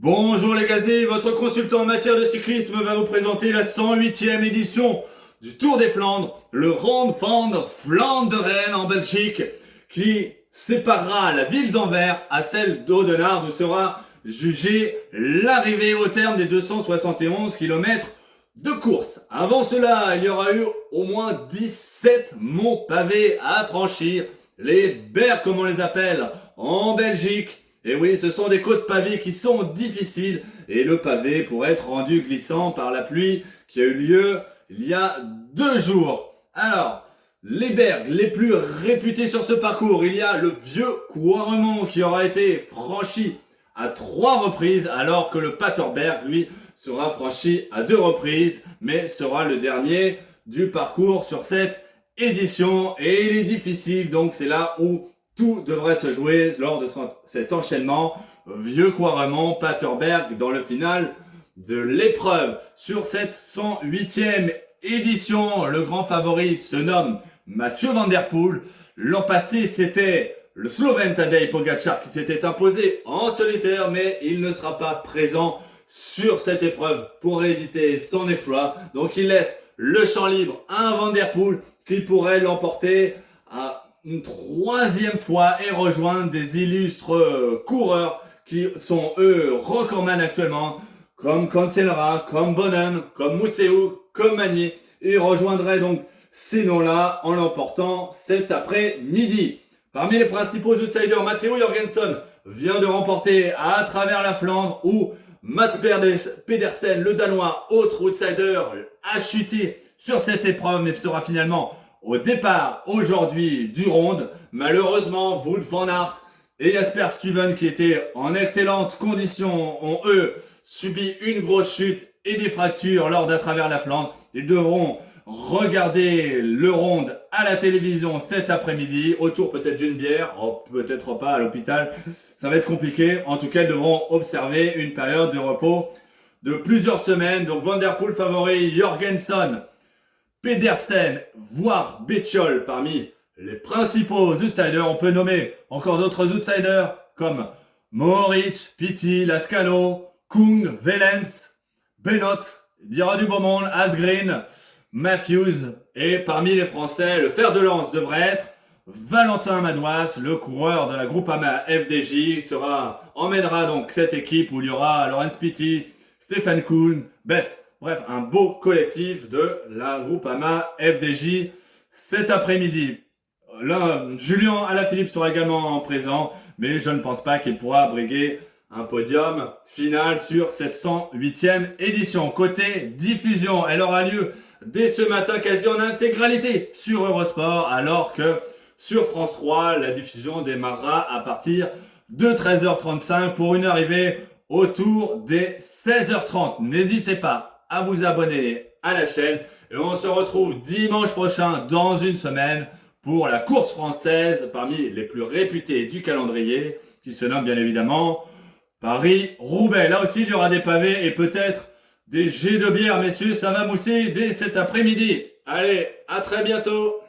Bonjour les gazés, votre consultant en matière de cyclisme va vous présenter la 108e édition du Tour des Flandres, le Ronde van Vlaanderen en Belgique, qui séparera la ville d'Anvers à celle d'Audenarde où sera jugée l'arrivée au terme des 271 km de course. Avant cela, il y aura eu au moins 17 monts pavés à franchir, les bergs comme on les appelle en Belgique. Et oui, ce sont des côtes pavées qui sont difficiles et le pavé pourrait être rendu glissant par la pluie qui a eu lieu il y a 2 jours. Alors, les bergs les plus réputés sur ce parcours, il y a le vieux Kwaremont qui aura été franchi à 3 reprises alors que le Paterberg, lui, sera franchi à 2 reprises mais sera le dernier du parcours sur cette édition et il est difficile, donc c'est là où tout devrait se jouer lors de cet enchaînement vieux Kwaremont, Paterberg dans le final de l'épreuve. Sur cette 108e édition, le grand favori se nomme Mathieu Van Der Poel. L'an passé, c'était le Slovène Tadej Pogačar qui s'était imposé en solitaire, mais il ne sera pas présent sur cette épreuve pour rééditer son exploit. Donc il laisse le champ libre à un Van Der Poel qui pourrait l'emporter à une 3e fois et rejoindre des illustres coureurs qui sont eux recordman actuellement, comme Cancellara, comme Bonnen, comme Mousseau, comme Magny. Il rejoindrait donc ces noms-là en l'emportant cet après-midi. Parmi les principaux outsiders, Matteo Jorgensen vient de remporter à travers la Flandre où Mats Pedersen, le Danois, autre outsider, a chuté sur cette épreuve mais sera finalement au départ aujourd'hui du Ronde. Malheureusement, Wout van Aert et Jasper Stuyven qui étaient en excellente condition ont eux subi une grosse chute et des fractures lors d'à travers la Flandre. Ils devront regarder le Ronde à la télévision cet après-midi, autour peut-être d'une bière, peut-être pas à l'hôpital, ça va être compliqué. En tout cas, ils devront observer une période de repos de plusieurs semaines. Donc Van Der Poel favori, Jorgensen, Pedersen, voire Bettiol parmi les principaux outsiders. On peut nommer encore d'autres outsiders comme Mohoric, Pitti, Lascano, Kung, Wellens, Benoît, il y aura du beau monde, Asgreen, Matthews. Et parmi les Français, le fer de lance devrait être Valentin Madouas, le coureur de la Groupama FDJ, emmènera donc cette équipe où il y aura Laurens Pitti, Stefan Kuhn, bref, un beau collectif de la Groupama FDJ cet après-midi. Là, Julien Alaphilippe sera également présent, mais je ne pense pas qu'il pourra briguer un podium final sur cette 108e édition. Côté diffusion, elle aura lieu dès ce matin quasi en intégralité sur Eurosport, alors que sur France 3, la diffusion démarrera à partir de 13h35 pour une arrivée autour des 16h30. N'hésitez pas à vous abonner à la chaîne et on se retrouve dimanche prochain dans une semaine pour la course française parmi les plus réputées du calendrier qui se nomme bien évidemment Paris-Roubaix. Là aussi il y aura des pavés et peut-être des jets de bière, messieurs, ça va mousser dès cet après-midi. Allez, à très bientôt.